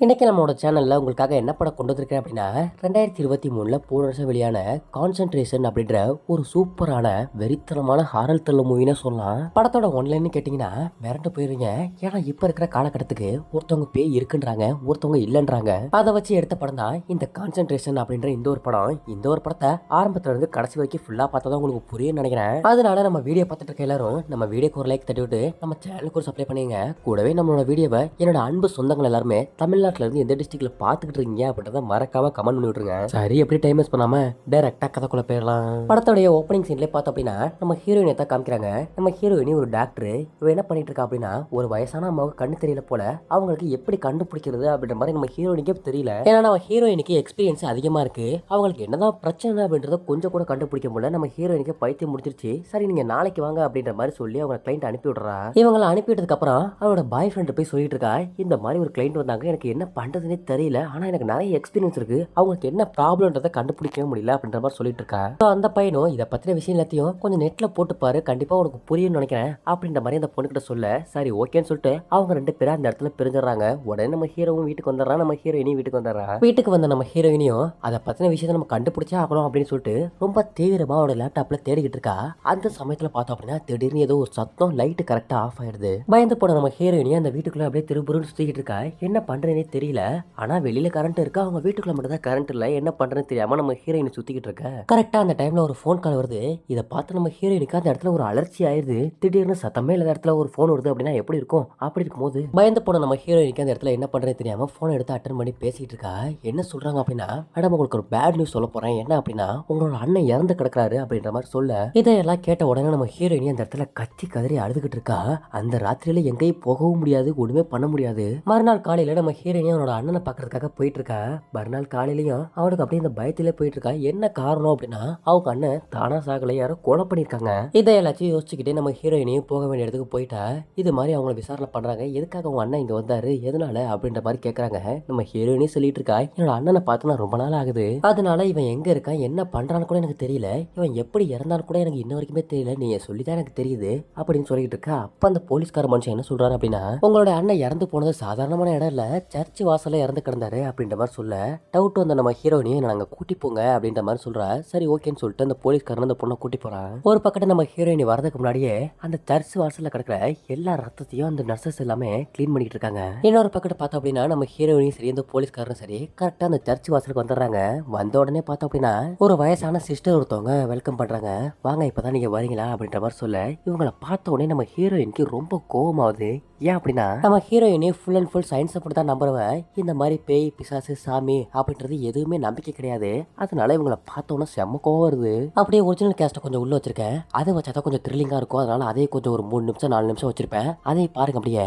இன்னைக்கு நம்மளோட சேனல்ல உங்களுக்காக என்ன படம் கொண்டு வந்திருக்கேன் அப்படின்னா 2023 போன வருஷம் வெளியான கான்சென்ட்ரேஷன் அப்படின்ற ஒரு சூப்பரான வெறித்தனமான ஹாரர் த்ரில்லர் மூவின்னு சொல்லலாம். படத்தோட ஒன்லைன்னு கேட்டீங்கன்னா மிரண்டு போயிருங்க. ஏன்னா இப்ப இருக்கிற காலகட்டத்துக்கு ஒருத்தவங்க பேய் இருக்குன்றாங்க, ஒருத்தவங்க இல்லைன்றாங்க. அதை வச்சு எடுத்த படம் தான் இந்த கான்சென்ட்ரேஷன் அப்படின்ற இந்த ஒரு படம். இந்த ஒரு படத்தை ஆரம்பத்துல இருந்து கடைசி வரைக்கும் ஃபுல்லா பார்த்தா தான் உங்களுக்கு புரியும் நினைக்கிறேன். அதனால நம்ம வீடியோ பார்த்துட்டு இருக்க எல்லாரும் நம்ம வீடியோக்கு ஒரு லைக் தட்டி விட்டு நம்ம சேனலுக்கு ஒரு சப்ளை பண்ணுங்க. கூடவே நம்மளோட வீடியோவை என்னோட அன்பு சொந்தங்கள் எல்லாருமே தமிழ்நாட்டுல இருந்து எந்த டிஸ்ட்ரிக்ட்ல பாத்துக்கிட்டு இருக்கீங்க அப்படின்றத மறக்காம கமெண்ட் பண்ணி விட்டுருங்க. சரி, எப்படி டைம் வேஸ்ட் பண்ணாம டைரக்டா கதைக்குள்ள போயிடலாம். படத்தோடைய ஓப்பனிங் சீன்ல பார்த்தோம் அப்படின்னா நம்ம ஹீரோயினை தான் காமிக்கிறாங்க. நம்ம ஹீரோயினி ஒரு டாக்டர். இவ என்ன பண்ணிட்டு இருக்கா அப்படின்னா ஒரு வயசான அம்மாவுக்கு கண்ணு தெரியல போல, அவங்களுக்கு எப்படி கண்டுபிடிக்கிறது அப்படின்ற மாதிரி நம்ம ஹீரோயினுக்கே தெரியல. ஏன்னா நம்ம ஹீரோயினுக்கு எக்ஸ்பீரியன்ஸ் அதிகமா இருக்கு. அவங்களுக்கு என்னதான் பிரச்சனை அப்படின்றத கொஞ்சம் கூட கண்டுபிடிக்க முடியல. நம்ம ஹீரோயினுக்கு பைத்தியம் முடிச்சிருச்சு. சரி, நீங்க நாளைக்கு வாங்க அப்படின்ற மாதிரி சொல்லி அவங்க கிளைண்ட் அனுப்பி விடுறா. இவங்களை அனுப்பிட்டதுக்கு அப்புறம் அவரோட பாய் ஃப்ரெண்ட் போய் சொல்லிட்டு இருக்கா, இந்த மாதிரி ஒரு கிளைண்ட் வந்தாங்க, எனக்கு என்ன பண்றதுன்னே தெரியல, ஆனா எனக்கு நிறைய எக்ஸ்பீரியன்ஸ் இருக்கு, அவங்களுக்கு என்ன ப்ராப்ளம்ன்றதை கண்டுபிடிக்கவே முடியல அப்படின்ற மாதிரி சொல்லிட்டு இருக்கா. அந்த பையனும் இதை பத்தின விஷயம் எல்லாத்தையும் கொஞ்சம் நெட்ல போட்டு பாரு, கண்டிப்பா உனக்கு புரியும்னு நினைக்கிறேன் அப்படின்ற மாதிரி அந்த பொண்ணு கிட்ட சொல்ல, சரி ஓகேன்னு சொல்லிட்டு அவங்க ரெண்டு பேரும் அந்த இடத்துல பிரிஞ்சிடறாங்க. உடனே நம்ம ஹீரோவும் வீட்டுக்கு வந்துடுறா, நம்ம ஹீரோயினியும் வீட்டுக்கு வந்துடுறா. வீட்டுக்கு வந்த நம்ம ஹீரோயினியும் அதை பத்தின விஷயத்தை நம்ம கண்டுபிடிச்சா ஆகணும் அப்படின்னு சொல்லிட்டு ரொம்ப தீவிரமா அவரோட லேப்டாப்ல தேடிக்கிட்டு இருக்கா. அந்த சமயத்துல பார்த்தோம் அப்படின்னா திடீர்னு ஏதோ ஒரு சத்தம், லைட் கரெக்டா ஆஃப் ஆயிடுது. பயந்து போன நம்ம ஹீரோயினியும் அந்த வீட்டுக்குள்ள அப்படியே திரும்புறன்னு சுத்திக்கிட்டு இருக்கா. என்ன பண்றேனே தெரியல, ஆனா வெளியில கரண்ட் இருக்கு, அவங்க வீட்டுக்குள்ள மட்டும் தான் கரண்ட் இல்ல. என்ன பண்றதுன்னு தெரியாம நம்ம ஹீரோயின் சுத்திக்கிட்டு இருக்க. கரெக்டா அந்த டைம்ல ஒரு போன் கால் வருது. இதை பார்த்து நம்ம ஹீரோயினுக்கு அந்த இடத்துல ஒரு அலர்ச்சி ஆயிருது. திடீர்னு சத்தமே இல்லாத இடத்துல ஒரு போன் வருது அப்படின்னா எப்படி இருக்கும்? அப்படி இருக்கும்போது பயந்து போன நம்ம ஹீரோயினுக்கு அந்த இடத்துல என்ன பண்றதுன்னு தெரியாம போன் எடுத்து அட்டன் பண்ணி பேசிட்டு இருக்கா. என்ன சொல்றாங்க அப்படின்னா, மேடம் உங்களுக்கு ஒரு பேட் நியூஸ் சொல்ல போறேன். என்ன அப்படின்னா உங்களோட அண்ணன் இறந்து கிடக்குறாரு அப்படின்ற மாதிரி சொல்ல, இதையெல்லாம் கேட்ட உடனே நம்ம ஹீரோயினி அந்த இடத்துல கத்தி கதறி அழுதுகிட்டு இருக்கா. அந்த ராத்திரியில எங்கேயும் போகவும் முடியாது, ஒண்ணுமே பண்ண முடியாது. மறுநாள் காலையில நம்ம ஹீரோயினி அவனோட அண்ணனை பாக்குறதுக்காக போயிட்டு இருக்கா. மறுநாள் காலையிலயும் அவனுக்கு அப்படியே இந்த பயத்திலே போயிட்டு இருக்கா. என்ன காரணம் அப்படின்னா அவங்க அண்ணன் தானா சாகல, யாரோ கொலை பண்ணிருக்காங்க. இதை எல்லாத்தையும் யோசிச்சுக்கிட்டே நம்ம ஹீரோயினியும் போக வேண்டிய இடத்துக்கு போயிட்டா. இது மாதிரி அவங்கள விசாரணை பண்றாங்க. எதுக்காக அவங்க அண்ணன் இங்க வந்தாரு, எதனால அப்படின்ற மாதிரி கேக்குறாங்க. நம்ம ஹீரோயினி சொல்லிட்டு இருக்கா, என்னோட அண்ணனை பார்த்து ரொம்ப நாள் ஆகுது, அதனால இவன் எங்க இருக்கான், என்ன பண்றான்னு கூட எனக்கு தெரியல, இவன் எப்படி இறந்தான்னு கூட எனக்கு இன்ன வரைக்குமே தெரியல, நீங்க சொல்லிதான் எனக்கு தெரியுது அப்படின்னு சொல்லிட்டு இருக்கா. அப்ப அந்த போலீஸ்கார மனுஷன் என்ன சொல்றாரு அப்படின்னா, உங்களோட அண்ணன் இறந்து போனது சாதாரணமான இடம் இல்ல, சர்ச் வாசல்ல இறந்து கிடந்தாரு அப்படின்ற மாதிரி சொல்ல, டவுட் வந்த நம்ம ஹீரோயினியை நாங்க கூட்டி போங்க அப்படின்ற மாதிரி சொல்றா. சரி ஓகேன்னு சொல்லிட்டு அந்த போலீஸ்காரன் அந்த பொண்ணை கூட்டி போறான். ஒரு பக்கத்துல நம்ம ஹீரோயினி வரதுக்கு முன்னாடியே அந்த சர்ச் வாசல்ல கிடக்குற எல்லா ரத்தத்தையும் அந்த நர்சஸ் எல்லாமே கிளீன் பண்ணிட்டு இருக்காங்க. இன்னொரு பக்கத்துல பார்த்தோம் அப்படின்னா நம்ம ஹீரோயினியும் சரி, அந்த போலீஸ்காரனும் சரி கரெக்டா அந்த சர்ச் வாசலுக்கு வந்துடுறாங்க. வந்த உடனே பார்த்தோம் அப்படின்னா ஒரு வயசான சிஸ்டர் ஒருத்தவங்க வெல்கம் பண்றாங்க. வாங்க இப்பதான் நீங்க வரீங்களா அப்படின்ற மாதிரி சொல்ல, இவங்களை பார்த்த உடனே நம்ம ஹீரோயினுக்கு ரொம்ப கோவமாகுது. ஏன் அப்படின்னா நம்ம ஹீரோயினே ஃபுல் அண்ட் ஃபுல் சயின்ஸை போட்டு தான் நம்புறவன். இந்த மாதிரி பேய் பிசாசு சாமி அப்படின்றது எதுவுமே நம்பிக்கை கிடையாது. அதனால இவங்களை பார்த்தோன்னா செம்ம கோவம் வருது. அப்படியே ஒரிஜினல் கேஸ்ட்டை கொஞ்சம் உள்ள வச்சிருக்கேன், அதை வச்சாதான் கொஞ்சம் த்ரில்லிங்கா இருக்கும். அதனால அதே கொஞ்சம் ஒரு 3 நிமிஷம் 4 நிமிஷம் வச்சிருப்பேன், அதை பாருங்க. அப்படியே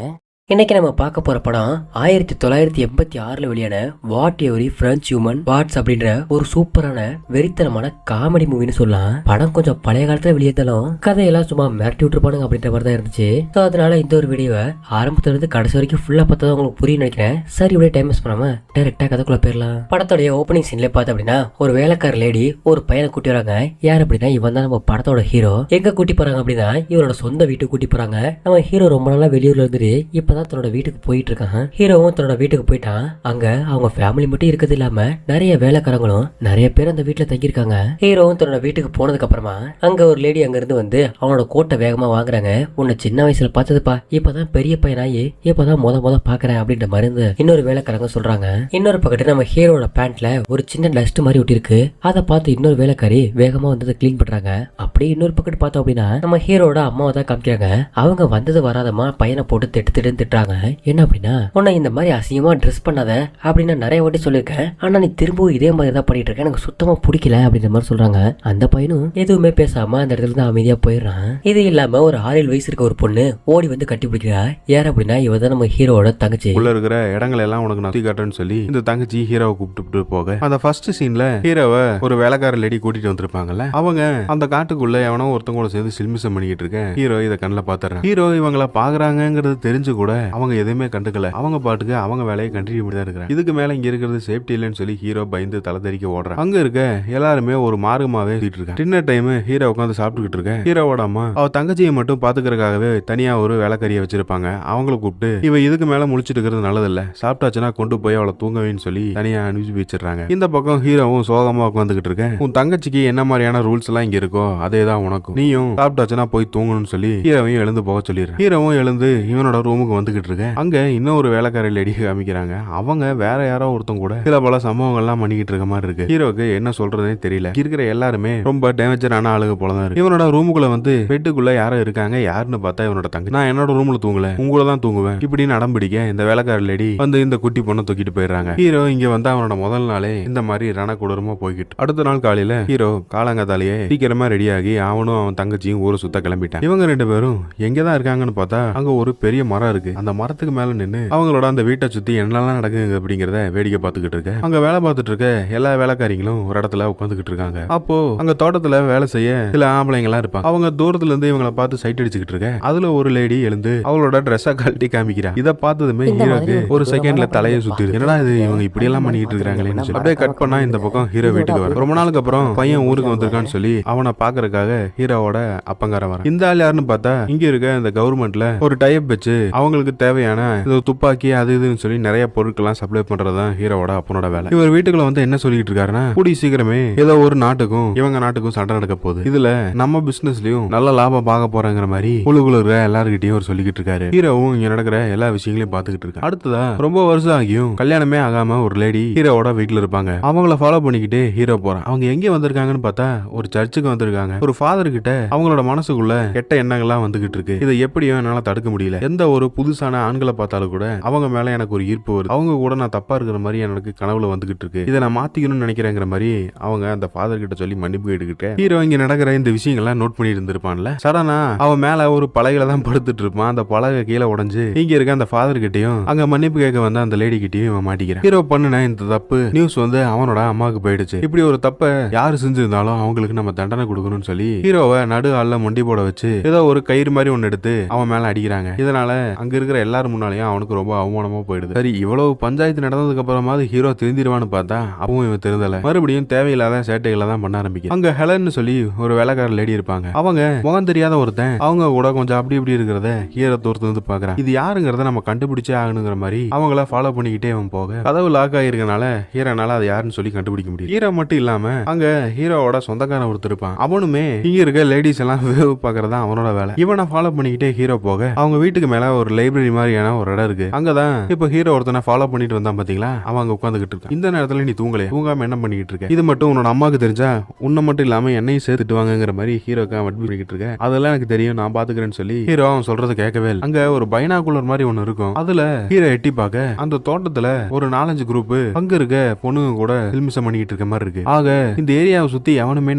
இன்னைக்கு நம்ம பார்க்க போற படம் 1986 வெளியான what every French human wants அப்படின்ற ஒரு சூப்பரான வெறித்தனமான காமெடி மூவின்னு சொல்லலாம். படம் கொஞ்சம் பழைய காலத்துல வெளியேதாலும் கதையெல்லாம் சும்மா மிரட்டி விட்டுருப்பானுங்க அப்படின்ற மாதிரி தான் இருந்துச்சு. ஸோ அதனால இந்த ஒரு வீடியோவை ஆரம்பத்துல இருந்து கடைசி வரைக்கும் ஃபுல்லா பார்த்தா உங்களுக்கு புரியும் நினைக்கிறேன். சரி, இப்படியே டைம் வேஸ்ட் பண்ணாம டைரக்டா கதைக்குள்ள போயிடலாம். படத்தோடைய ஓப்பனிங் சீன்ல பார்த்தோம் அப்படின்னா ஒரு வேலைக்கார லேடி ஒரு பையனை கூட்டி வராங்க. யார் அப்படின்னா இவன் தான் நம்ம படத்தோட ஹீரோ. எங்க கூட்டி போறாங்க அப்படின்னா இவரோட சொந்த வீட்டுக்கு கூட்டி போறாங்க. நம்ம ஹீரோ ரொம்ப நாளா வெளியூர்ல இருந்துட்டு இப்பதான் தன்னோட வீட்டுக்கு போயிட்டு இருக்காங்க. ஹீரோவும் தன்னோட வீட்டுக்கு போயிட்டான். அங்க அவங்க ஃபேமிலி மட்டும் இருக்கிறது இல்லாம நிறைய வேலைக்காரங்களும் நிறைய பேர் அந்த வீட்டுல தங்கியிருக்காங்க. ஹீரோவும் தன்னோட வீட்டுக்கு போனதுக்கு அப்புறமா அங்க ஒரு லேடி அங்க இருந்து வந்து அவனோட கோட்டை வேகமா வாங்குறாங்க. உன்னை சின்ன வயசுல பார்த்ததுப்பா, இப்பதான் பெரிய பையனாயி இப்பதான் முத பாக்குறேன் அப்படின்ற மாதிரி இன்னொரு வேலைக்காரங்க சொல்றாங்க. இன்னொரு பக்கத்துல நம்ம ஹீரோட பேண்ட்ல ஒரு சின்ன டஸ்ட் மாதிரி ஒட்டி இருக்கு. அதை பார்த்து இன்னொரு வேலைக்காரி வேகமா வந்து கிளீன் பண்றாங்க. அப்படியே இன்னொரு பக்கத்து பார்த்தோம் அப்படின்னா நம்ம ஹீரோட அம்மாவை தான் காமிக்கிறாங்க. அவங்க வந்தது வராதமா பையனை போட்டு திட்டுன்னு திட்டுறாங்க. என்ன அப்படின்னா, உன்னை இந்த மாதிரி அசிங்கமா ட்ரெஸ் பண்ணாத அப்படின்னு நிறைய வாட்டி சொல்லியிருக்கேன், ஆனா நீ திரும்பவும் இதே மாதிரி தான் பண்ணிட்டு இருக்க, எனக்கு சுத்தமா பிடிக்கல அப்படின்ற மாதிரி சொல்றாங்க. அந்த பையனும் எதுவுமே பேசாம அந்த இடத்துல இருந்து அமைதியா போயிடுறான். இது இல்லாம ஒரு 6 வயசு இருக்க ஒரு பொண்ணு ஓடி வந்து கட்டி பிடிக்கிறா. யார் அப்படின்னா இவ தான் நம்ம ஹீரோட தங்கச்சி. உள்ள இருக்கிற இடங்கள் எல்லாம் உனக்கு நான் காட்டுன்னு சொல்லி இந்த தங்கச்சி ஹீரோவை கூப்பிட்டு போக, அந்த ஃபர்ஸ்ட் சீன்ல ஹீரோவை ஒரு வேலைக்கார லேடி கூட்டிட்டு வந்திருப்பாங்கல்ல, அவங்க அந்த காட்டுக்குள்ள எவனோ ஒருத்தவங்க கூட சேர்ந்து சில்மிசம் பண்ணிக்கிட்டு இருக்க ஹீரோ இதை கண்ணில் பாத்துறான். ஹீரோ இவங்கள பாக்குறாங்கிறது தெரிஞ்சு கூட கூட அவங்க எதுவுமே கண்டுக்கல. அவங்க பாட்டுக்கு அவங்க வேலையை கண்டினியூ பண்ணி தான் இருக்கிறாங்க. இதுக்கு மேல இங்க இருக்கிறது சேஃப்டி இல்லைன்னு சொல்லி ஹீரோ பயந்து தலை தெறிக்க ஓடுறான். அங்க இருக்க எல்லாருமே ஒரு மார்க்கமாவே சுத்திட்டு இருக்காங்க. டின்னர் டைம் ஹீரோ உட்காந்து சாப்பிட்டுக்கிட்டு இருக்க ஹீரோவோட அம்மா அவ தங்கச்சியை மட்டும் பாத்துக்கிறதுக்காகவே தனியா ஒரு வேலைக்காரியை வச்சிருப்பாங்க. அவங்கள கூப்பிட்டு இவ இதுக்கு மேல முழிச்சிட்டு இருக்கிறது நல்லதில்ல, சாப்பிட்டாச்சுன்னா கொண்டு போய் அவளை தூங்கவேன்னு சொல்லி தனியா அனுப்பி வச்சிடறாங்க. இந்த பக்கம் ஹீரோவும் சோகமா உட்காந்துக்கிட்டு இருக்க உன் தங்கச்சிக்கு என்ன மாதிரியான ரூல்ஸ் எல்லாம் இங்க இருக்கோ அதேதான் உனக்கும், நீயும் சாப்பிட்டாச்சுன்னா போய் தூங்கணும்னு சொல்லி ஹீரோவையும் எழுந்து போக சொல்லிடுறேன். ஹீரோவும் எழுந்து இவனோட ரூமுக்கு வந்துகிட்டு இருக்க அங்க இன்னொரு வேலைக்காரி லேடி காமிக்கிறாங்க. அவங்க வேற யாரோ ஒருத்தங்க கூட சில பல சம்பவங்கள்லாம் பண்ணிக்கிட்டு இருக்க மாதிரி இருக்கு. ஹீரோக்கு என்ன சொல்றதுனே தெரியல. இருக்கிற எல்லாருமே ரொம்ப டேமேஜரான ஆளுங்க போலதான் இருக்கு. இவனோட ரூமுக்குள்ள வந்து பெட்டுக்குள்ள யாரோ இருக்காங்க. யாருன்னு பார்த்தா இவனோட தங்க. நான் என்னோட ரூம்ல தூங்கல, உங்களை தான் தூங்குவேன் இப்படின்னு அடம்பிடிக்க இந்த வேலைக்கார லேடி வந்து இந்த குட்டி பொண்ணை தூக்கிட்டு போயிடுறாங்க. ஹீரோ இங்க வந்து அவனோட முதல் நாளே இந்த மாதிரி ரணக்குடரமா போய்கிட்டு அடுத்த நாள் காலையில ஹீரோ காலங்காத்தாலேயே சீக்கிரமா ரெடியாகி அவனும் அவன் தங்கச்சியும் ஊரை சுத்த கிளம்பிட்டான். இவங்க ரெண்டு பேரும் எங்கதான் இருக்காங்கன்னு பார்த்தா அங்க ஒரு பெரிய மரம் இருக்கு. அந்த மரத்துக்கு மேல நின்னு அவங்களோட அந்த வீட்டை சுத்தி என்னெல்லாம் நடக்குது அப்படிங்கறத வேடிக்கை பார்த்துக்கிட்டு இருக்க அங்க வேலை பார்த்துட்டு இருக்க எல்லா வேலைக்காரிகளும் ஒரு இடத்துல உட்காந்துக்கிட்டு இருக்காங்க. அப்போ அங்க தோட்டத்துல வேலை செய்ய சில ஆம்பளைங்க எல்லாம் இருப்பாங்க. அவங்க தூரத்துல இருந்து இவங்களை பார்த்து சைட் அடிச்சுக்கிட்டு இருக்க அதுல ஒரு லேடி எழுந்து அவளோட ட்ரெஸ்ஸா கழட்டி காமிக்கிறா. இதை பார்த்ததுமே ஹீரோக்கு ஒரு செகண்ட்ல தலையை சுத்திரு. என்னடா இது இவங்க இப்படி எல்லாம் பண்ணிட்டு இருக்காங்களேன்னு சொல்லி அப்படியே கட் பண்ணா இந்த பக்கம் ஹீரோ வீட்டுக்கு வர ரொம்ப நாளுக்கு அப்புறம் பையன் ஊருக்கு வந்திருக்கான்னு சொல்லி அவனை பாக்குறதுக்காக ஹீரோவோட அப்பங்கார வர. இந்த ஆள் யாருன்னு பார்த்தா இங்க இருக்க இந்த கவர்மெண்ட்ல ஒரு டைப் வச்சு அவங்களுக்கு தேவையான துப்பாக்கி அது இதுன்னு சொல்லி நிறைய பொருட்கள்லாம் சப்ளை பண்றதுதான் ஹீரோவோட அப்பனோட வேலை. இவர் வீட்டுக்குள்ள வந்து என்ன சொல்லிட்டு இருக்காருன்னா கூடி சீக்கிரமே ஏதோ ஒரு நாட்டுக்கும் இவங்க நாட்டுக்கும் சண்டை நடக்க போகுது, இதுல நம்ம பிசினஸ்லயும் நல்ல லாபம் பார்க்க போறாங்கிற மாதிரி குழுகுல எல்லாருக்கிட்டையும் அவர் சொல்லிக்கிட்டு இருக்காரு. ஹீரோவும் இங்க நடக்கிற எல்லா விஷயங்களையும் பாத்துக்கிட்டு இருக்காரு. அடுத்ததா ரொம்ப வருஷம் ஆகியும் கல்யாணமே ஆகாம ஒரு லேடி ஹீரோவோட வீட்டுல இருப்பாங்க. அவங்கள ஃபாலோ பண்ணிக்கிட்டு ஹீரோ போறான். அவங்க எங்க வந்திருக்காங்கன்னு பார்த்தா ஒரு சர்ச்சுக்கு வந்திருக்காங்க. ஒரு ஃபாதர் கிட்ட அவங்களோட மனசுக்குள்ள கெட்ட எண்ணங்கள்லாம் வந்துகிட்டு இருக்கு. இதை எப்படியும் என்னால தடுக்க முடியல. எந்த ஒரு புதுசான ஆண்களை பார்த்தாலும் கூட அவங்க மேல எனக்கு ஒரு ஈர்ப்பு வருது. அவங்க கூட நான் தப்பா இருக்கிற மாதிரி எனக்கு கனவுல வந்துகிட்டு இருக்கு. இதை நான் மாத்திக்கணும்னு நினைக்கிறேங்கிற மாதிரி அவங்க அந்த ஃபாதர் கிட்ட சொல்லி மன்னிப்பு கேட்டுக்கிட்டு ஹீரோ இங்க நடக்கிற இந்த விஷயங்கள்லாம் நோட் பண்ணிட்டு இருந்திருப்பான்ல. சடனா அவன் மேல ஒரு பலகையில தான் படுத்துட்டு இருப்பான். அந்த பலகை கீழே உடைஞ்சு இங்க இருக்க அந்த ஃபாதர் கிட்டையும் அங்க மன்னிப்பு கேட்க வந்த அந்த லேடி கிட்டையும் இவன் மாட்டிக்கிறான். ஹீரோ பண்ணுன இந்த தப்பு நியூஸ் வந்து அவனோட அம்மாவுக்கு போயிடுச்சு. இப்படி ஒரு தப்ப யாரு செஞ்சிருந்தாலும் அவங்களுக்கு நம்ம தண்டனை கொடுக்கணும்னு சொல்லி ஹீரோவை நடு ஆள்ல மொண்டி போட வச்சு ஏதோ ஒரு கயிறு மாதிரி ஒன்னு எடுத்து அவன் மேல அடிக்கிறாங்க. இதனால அங்க இருக்கிற எல்லாரும் முன்னாலேயும் அவனுக்கு ரொம்ப அவமானமா போயிடுது. சரி இவ்வளவு பஞ்சாயத்து நடந்ததுக்கு அப்புறமாவது ஹீரோ திருந்திடுவான்னு பார்த்தா அப்பவும் இவன் திருந்தல. மறுபடியும் தேவையில்லாத சேட்டைகளை தான் பண்ண ஆரம்பிக்கும். அங்க ஹெலன்னு சொல்லி ஒரு வேலைக்கார லேடி இருப்பாங்க. அவங்க முகம் தெரியாத ஒருத்தன் அவங்க கூட கொஞ்சம் அப்படி இப்படி இருக்கிறத ஹீரோ தூரத்துல இருந்து பாக்குறான். இது யாருங்கிறத நம்ம கண்டுபிடிச்சே ஆகணுங்கிற மாதிரி அவங்கள ஃபாலோ பண்ணிக்கிட்டே அவன் போக கதவு லாக் ஆகிருக்கனால ஹீரோனால அது யாருன்னு சொல்லி கண்டுபிடிக்க முடியும். ஹீரோ மட்டும் இல்லாம அங்க ஹீரோவோட சொந்தக்காரன் ஒருத்தர் இருப்பான். அவனுமே இங்க இருக்க லேடிஸ் எல்லாம் வேவு பாக்குறதா அவனோட வேலை. இவனை ஃபாலோ பண்ணிக்கிட்டே ஹீரோ போக அவங்க வீட்டுக்கு மேல ஒரு லைப்ரரி மாதிரியான ஒரு இடம் இருக்கு. அங்கதான் இப்ப ஹீரோ ஒருத்தனை ஃபாலோ பண்ணிட்டு வந்தான் பாத்தீங்களா, அவன் அங்க உட்காந்துக்கிட்டு இருக்கான். இந்த நேரத்துல நீ தூங்காம என்ன பண்ணிக்கிட்டு இருக்க, இது மட்டும் உன்னோட அம்மாக்கு தெரிஞ்சா உன்னை மட்டும் இல்லாம என்னையும் சேர்த்துட்டு வாங்கிற மாதிரி ஹீரோக்கு அவன் அட்மிட் பண்ணிக்கிட்டு இருக்க. அதெல்லாம் எனக்கு தெரியும், நான் பாத்துக்கிறேன்னு சொல்லி ஹீரோ அவன் சொல்றது கேட்கவே இல்லை. அங்க ஒரு பைனாகுலர் மாதிரி ஒண்ணு இருக்கும். அதுல ஹீரோ எட்டி பார்க்க அந்த தோட்டத்துல ஒரு 4-5 குரூப் அங்க இருக்க பொண்ணுங்க கூட சில்மிசம் பண்ணிக்கிட்டு இருக்க மாதிரி இருக்கு. ஆக இந்த ஏரியாவை சுத்தி எவனுமே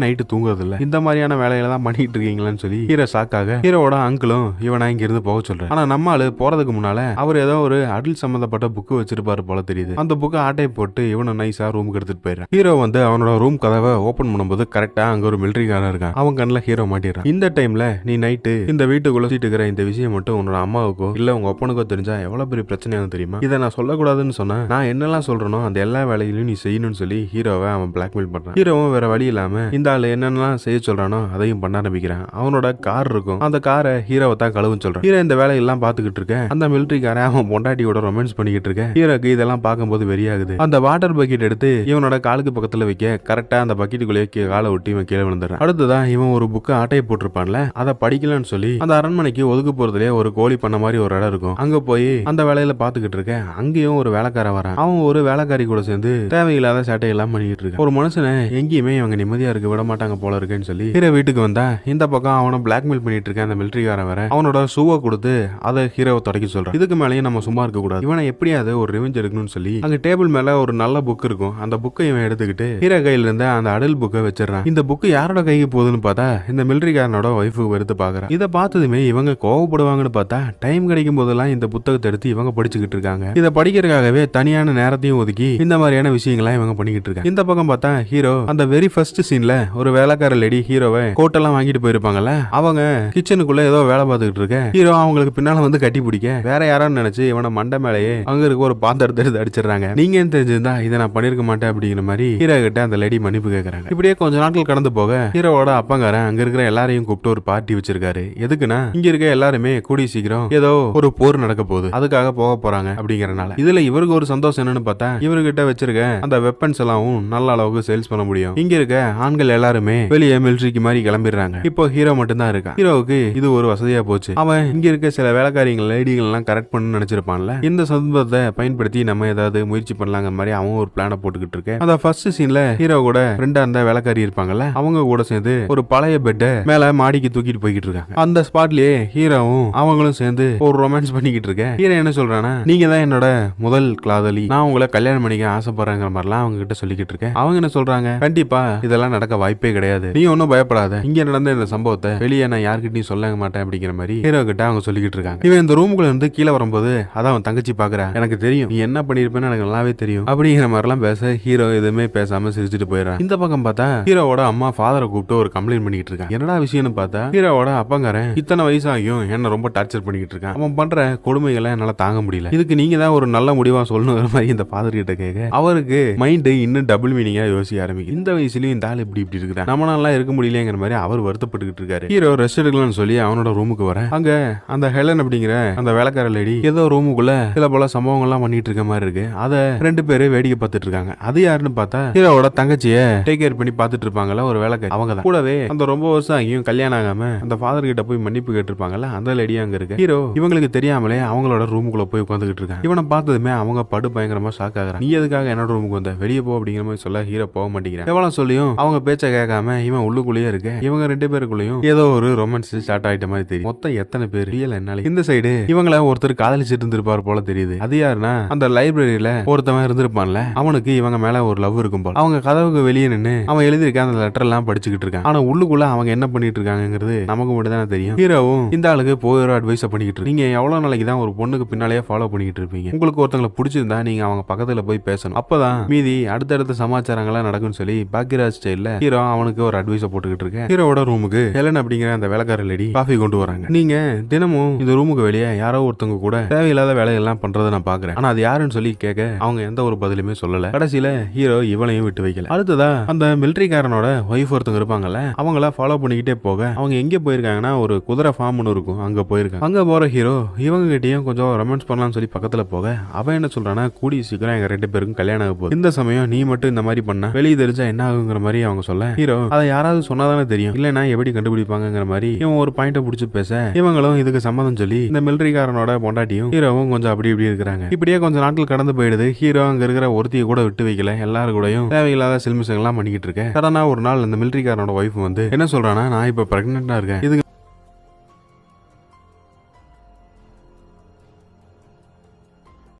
நைட்டு தூங்குறது இல்ல, இந்த மாதிரியான வேலையில தான் பண்ணிட்டு இருக்கீங்களான்னு சொல்லி ஹீரோ ஷாக்காக ஹீரோவோட அங்கிளும் இவனா இங்க இருந்து போக சொல்றேன். ஆனா நம்ம ஆளு போறதுக்கு முன்னால அவர் ஏதோ ஒரு அடல்ட் சம்பந்தப்பட்ட புக்கு வச்சிருப்பாரு போல தெரியுது. அந்த புக்கை ஆட்டை போட்டு இவனை நைஸா ரூமுக்கு எடுத்துட்டு போயிடுறான். ஹீரோ வந்து அவனோட ரூம் கதவை ஓபன் பண்ணும்போது கரெக்டா அங்க ஒரு மிலிட்டரிக்காரன் இருக்கான். அவன் கண்ணில் ஹீரோ மாட்டிடுறான். இந்த டைம்ல நீ நைட்டு இந்த வீட்டுக்குள்ள சுத்திட்டு இருக்கிற இந்த விஷயம் மட்டும் உன்னோட அம்மாவுக்கோ இல்ல உங்க அப்பனுக்கோ தெரிஞ்சா எவ்வளவு பெரிய பிரச்சனையானு தெரியுமா? இதை நான் சொல்லக்கூடாதுன்னு சொன்னா நான் என்னெல்லாம் சொல்றேனோ அந்த எல்லா வேலையிலும் நீ செய்யணும்னு சொல்லி ஹீரோவை அவன் பிளாக்மெயில் பண்றான். ஹீரோவும் வேற வழி இல்லாம இந்த ஆள் என்னென்னலாம் செய்ய சொல்றானோ அதையும் பண்ண ஆரம்பிக்கிறான். அவனோட கார் இருக்கும், அந்த காரை ஹீரோவை தான் கழுவுன்னு சொல்றான். ஹீரோ இந்த வேலையெல்லாம் பாத்துக்கிட்டு இருக்க அந்த மிலிட்டரிக்காரன் அவன் பொண்டாட்டியோட ரொமான்ஸ் பண்ணிக்கிட்டு இருக்க. ஹீரோக்கு இதெல்லாம் பார்க்கும்போது வெறியாகுது. அந்த வாட்டர் பக்கெட் எடுத்து இவனோட காலுக்கு பக்கத்துல வைக்க கரெக்டா அந்த பக்கெட்டுக்குள்ளே காலை ஒட்டி இவன் கீழே விழுந்துறான். அடுத்ததான் இவன் ஒரு புக்கை ஆட்டையை போட்டிருப்பான்ல, அதை படிக்கலாம்னு சொல்லி அந்த அரண்மனைக்கு ஒதுக்கு போறதுலே ஒரு கோழி பண்ண மாதிரி ஒரு இடம் இருக்கும். அங்க போய் அந்த வேலையில பாத்துக்கிட்டு இருக்க அங்கேயும் ஒரு வேலைக்காரன் வரான். அவன் ஒரு வேலைக்காரி கூட சேர்ந்து தேவையில்லாத சேட்டையெல்லாம் பண்ணிட்டு இருக்கான். ஒரு மனுஷனை எங்கேயுமே இவங்க நிம்மதியா இருக்க விட மாட்டாங்க போல இருக்குன்னு சொல்லி ஹீரோ வீட்டுக்கு வந்தா இந்த பக்கம் அவனை பிளாக்மெயில் பண்ணிட்டு இருக்க அந்த மிலிட்டரிக்காரன் வர அவனோட ஷூவை கொடுத்து அதை ஹீரோவை தொடக்க சொல்றான். இதுக்கு மேலேயும் நம்ம சும்மா இருக்க கூடாது, இவனை எப்படியாவது ஒரு ரிவெஞ்ச் எடுக்கணும்னு சொல்லி அங்க டேபிள் மேல ஒரு நல்ல புக் இருக்கும். அந்த புக்கை இவன் எடுத்துக்கிட்டு ஹீரோ கையில இருந்த அந்த அடல் புக்கை வச்சிடறான். இந்த புக்கு யாரோட கைக்கு போகுதுன்னு பார்த்தா இந்த மிலிட்டரிக்காரனோட ஒய்ஃபுக்கு வெறுத்து பாக்குறான். இதை பார்த்ததுமே இவங்க கோவப்படுவாங்கன்னு பார்த்தா டைம் கிடைக்கும் போதெல்லாம் இந்த புத்தகத்தை எடுத்து இவங்க படிச்சுக்கிட்டு இருக்காங்க. இதை படிக்கிறதுக்காகவே தனியான நேரத்தையும் ஒதுக்கி இந்த மாதிரியான விஷயங்கள்லாம் இவங்க பண்ணிக்கிட்டு இருக்காங்க. இந்த பக்கம் பார்த்தா ஹீரோ அந்த வெரி ஃபர்ஸ்ட் சீன்ல ஒரு வேலைக்கார லேடி ஹீரோவை கோட்டெல்லாம் வாங்கிட்டு போயிருப்பாங்கல்ல, அவங்க கிச்சனுக்குள்ள ஏதோ வேலை பார்த்துக்கிட்டு இருக்க ஹீரோ அவங்களுக்கு பின்னால வந்து கட்டி பிடிக்க வேற யாரான்னு நினைச்சு இவனை மண்டை மேலேயே அங்க இருக்க ஒரு பாத்திரத்தை எடுத்து அடிச்சிடறாங்க. நீங்க என்ன தெரிஞ்சிருந்தா இதை நான் பண்ணிருக்க மாட்டேன் அப்படிங்கிற மாதிரி ஹீரோ கிட்ட அந்த லேடி மன்னிப்பு கேட்கறாங்க. இப்படியே கொஞ்ச நாட்கள் கடந்து போக ஹீரோவோட அப்பங்காரன் அங்க இருக்கிற எல்லாரையும் கூப்பிட்டு ஒரு பார்ட்டி வச்சிருக்காரு. எதுக்குன்னா இங்க இருக்க எல்லாருமே கூடி சீக்கிரம் ஏதோ ஒரு போர் நடக்க போகுது, அதுக்காக போக போறாங்க அப்படிங்கறனால. இதுல இவருக்கு ஒரு சந்தோஷம் என்னன்னு பார்த்தா இவர்கிட்ட வச்சிருக்க அந்த வெப்பன்ஸ் எல்லாம் நல்ல அளவுக்கு சேல்ஸ் பண்ண முடியும். இங்க இருக்க ஆண்கள் எல்லாருமே வெளியே மிலிட்டரிக்கு மாதிரி கிளம்பிடுறாங்க. இப்போ ஹீரோ மட்டும் தான் இருக்கான். ஹீரோவுக்கு இது ஒரு வசதியா போச்சு. அவன் இங்க இருக்க சில வேலைக்காரிகள் லேடிகள் எல்லாம் கரெக்ட் பண்ணு நினைச்சிருப்பான்ல. இந்த சந்தர்ப்பத்தை பயன்படுத்தி நம்ம ஏதாவது முயற்சி பண்ணலாங்க மாதிரி அவன் ஒரு பிளான போட்டுக்கிட்டு இருக்கு. அந்த ஃபர்ஸ்ட் சீன்ல ஹீரோ கூட ஃப்ரெண்டா இருந்த வேலைக்காரி இருப்பாங்கல்ல, அவங்க கூட சேர்ந்து ஒரு பழைய பெட்டை மேல மாடிக்கு தூக்கிட்டு போய்கிட்டு இருக்காங்க. அந்த ஸ்பாட்லயே ஹீரோவும் அவங்களும் சேர்ந்து ஒரு ரொமான்ஸ் பண்ணிக்கிட்டு இருக்க. ஹீரோ என்ன சொல்றானா, நீங்க தான் என்னோட முதல் காதலி, நான் உங்களை கல்யாணம் பண்ணிக்க ஆசைப்படுறேங்கிற மாதிரிலாம் அவங்க கிட்ட சொல்லிக்கிட்டு இருக்கேன். அவங்க என்ன சொல்றாங்க, கண்டிப்பா இதெல்லாம் நடக்க வாய்ப்பே கிடையாது, நீ ஒன்னும் பயப்படாத, இங்க நடந்த இந்த சம்பவத்தை வெளியே நான் யார்கிட்டயும் சொல்ல மாட்டேன் அப்படிங்கிற மாதிரி ஹீரோ கிட்ட அவங்க சொல்லிக்கிட்டு இருக்காங்க. இவன் இந்த ரூமுக்குள்ள இருந்து கீழே வரும்போது அதான் அவன் தங்கச்சி பாக்குறா, எனக்கு தெரியும் நீ என்ன பண்ணிருப்பேன்னு எனக்கு நல்லாவே தெரியும் அப்படிங்கிற மாதிரிலாம் பேச ஹீரோ எதுவுமே பேசாம சிரிச்சுட்டு போயிடறான். இந்த பக்கம் பார்த்தா ஹீரோவோட அம்மா ஃபாதரை கூப்பிட்டு ஒரு கம்ப்ளைண்ட் பண்ணிட்டு இருக்கான். என்னடா விஷயம்னு பார்த்தா ஹீரோவோட அப்பங்காரன் இத்தனை வயசாகியும் என்ன ரொம்ப டார்ச்சர் பண்ணிக்கிட்டு இருக்கான், அவன் பண்ற கொடுமைகளை என்னால தாங்க முடியல, இதுக்கு நீங்க தான் ஒரு நல்ல முடிவா சொல்லணுங்கிற மாதிரி இந்த ஃபாதர் கிட்ட கேட்க அவருக்கு மைண்ட் இன்னும் டபுள் மீனிங்கா யோசிக்க ஆரம்பிக்கும். இந்த வயசுலயும் இந்த ஆள் இப்படி இருக்கிறான், நம்மளால இருக்க முடியலங்கிற மாதிரி அவர் வருத்தப்பட்டுக்கிட்டு இருக்காரு. ஹீரோ ரெஸ்ட் எடுக்கலாம்னு சொல்லி அவனோட ரூமுக்கு வர அங்க அந்த ஹெலன் அப்படிங்கிற அந்த வேலைக்கார லேடி ஏதோ ரூமுக்குள்ள சில போல சம்பவங்கள்லாம் பண்ணிட்டு இருக்க மாதிரி இருக்கு. அத ரெண்டு பேரும் வேடிக்கை பார்த்துட்டு இருக்காங்க. அது யாருன்னு பார்த்தா ஹீரோவோட தங்கச்சிய டேக் கேர் பண்ணி பார்த்துட்டு இருப்பாங்கல்ல ஒரு வேலைக்காரி, அவங்க தான். கூடவே அந்த ரொம்ப வருஷம் அங்கேயும் கல்யாணம் ஆகாம அந்த ஃபாதர் கிட்ட போய் மன்னிப்பு கேட்டிருப்பாங்கல்ல அந்த லேடியா அங்க இருக்கு. ஹீரோ இவங்களுக்கு தெரியாமலே அவங்களோட ரூமுக்குள்ள போய் உட்காந்துக்கிட்டு இருக்காங்க. இவனை பார்த்ததுமே அவங்க படு பயங்கரமா ஷாக் ஆகுறாங்க. நீ எதுக்காக என்னோட ரூமுக்கு வந்த, வெளியே போ அப்படிங்கிற மாதிரி சொல்ல ஹீரோ போக மாட்டேங்கிறான். எவ்வளவு சொல்லியும் அவங்க பேச்ச கேட்காம இவன் உள்ளுக்குள்ளேயே இருக்கு. இவங்க ரெண்டு பேருக்குள்ளயும் ஏதோ ஒரு ரொமான்ஸ் ஸ்டார்ட் ஆயிட்ட மாதிரி தெரியும். மொத்தம் எத்தனை பேர் ரியல் என்னால இந்த சைடு இவங்கள ஒருத்தர் காதலிச்சிட்டு இருந்திருப்பார் போல தெரியுது. அது யாருன்னா அந்த லைப்ரரியில ஒருத்தவன் இருந்திருப்பான்ல, அவனுக்கு இவங்க மேல ஒரு லவ் இருக்கும் போல. அவங்க கதவுக்கு வெளியே நின்று அவன் எழுதியிருக்க அந்த லெட்டர் எல்லாம் படிச்சுக்கிட்டு இருக்கான். ஆனா உள்ளுக்குள்ள அவங்க என்ன பண்ணிட்டு இருக்காங்கிறது நமக்கு மட்டும் தான் தெரியும். ஹீரோவும் இந்த ஆளுக்கு போய் அட்வைஸ் பண்ணிக்கிட்டு இருக்கு. நீங்க எவ்வளவு நாளைக்கு தான் ஒரு பொண்ணுக்கு பின்னாலேயே ஃபாலோ பண்ணிக்கிட்டு இருப்பீங்க, உங்களுக்கு ஒருத்தங்களை பிடிச்சிருந்தா நீங்க அவங்க பக்கத்துல போய் பேசணும், அப்பதான் மீதி அடுத்தடுத்த சமாச்சாரங்கள்லாம் நடக்கும்னு சொல்லி பாக்கியராஜ் ஸ்டைல்ல ஹீரோ அவனுக்கு ஒரு அட்வைஸ் போட்டுக்கிட்டு இருக்கேன். ஹீரோவோட ரூமுக்கு ஹெலன் அப்படிங்கிற அந்த வேலைக்கார லேடி காஃபி கொண்டு வராங்க. நீங்க தினமும் இந்த ரூமுக்கு வெளியே யாரோ ஒருத்தவங்க கூட தேவையில்லாத வேலைகள்லாம் பண்றதை நான் பாக்குறேன், ஆனா அது யாருன்னு சொல்லி கேட்க அவங்க எந்த ஒரு பதிலுமே சொல்லல. கடைசியில ஹீரோ இவளையும் விட்டு வைக்கல. அடுத்ததா அந்த மிலிட்டரிக்காரனோட ஒய்ஃப் ஒருத்தவங்க இருப்பாங்கல்ல, அவங்கள ஃபாலோ பண்ணிக்கிட்டே போக அவங்க எங்க போயிருக்காங்கன்னா ஒரு குதிரை ஃபார்ம் ஒன்று இருக்கும், அங்க போயிருக்காங்க. அங்க போற ஹீரோ இவங்க கிட்டயும் கொஞ்சம் ரொமான்ஸ் பண்ணலாம்னு சொல்லி பக்கத்துல போக அவன் என்ன சொல்றானா, கூடி சீக்கிரம் எங்க ரெண்டு பேருக்கும் கல்யாணம் ஆக போகுது, இந்த சமயம் நீ மட்டும் இந்த மாதிரி பண்ணா வெளியே தெரிஞ்சா என்ன ஆகுங்கிற மாதிரி அவங்க சொல்ல ஹீரோ அதை யாராவது சொன்னாதானே தெரியும், இல்லைன்னா எப்படி கண்டுபிடிப்பாங்கிற மாதிரி இவன் ஒரு பாயிண்ட புடிச்சு பேச இவங்களும் இதுக்கு சம்மதம் சொல்லி இந்த மிலிட்டரிக்காரனோட பொண்டாட்டியும் ஹீரோவும் கொஞ்சம் அப்படி இப்படி இருக்கிறாங்க. இப்படியே கொஞ்சம் நாட்கள் கடந்து போயிடுது. ஹீரோ அங்க இருக்கிற ஒருத்தியை கூட விட்டு வைக்கல, எல்லாரும் கூடயும் தேவையில்லாத சில்மிசங்கள்லாம் பண்ணிக்கிட்டு இருக்கேன். சடனா ஒரு நாள் இந்த மிலிட்டரிக்காரனோட ஒய்ஃப் வந்து என்ன சொல்றானா, நான் இப்ப பிரெக்னெண்டா இருக்கேன், இதுக்கு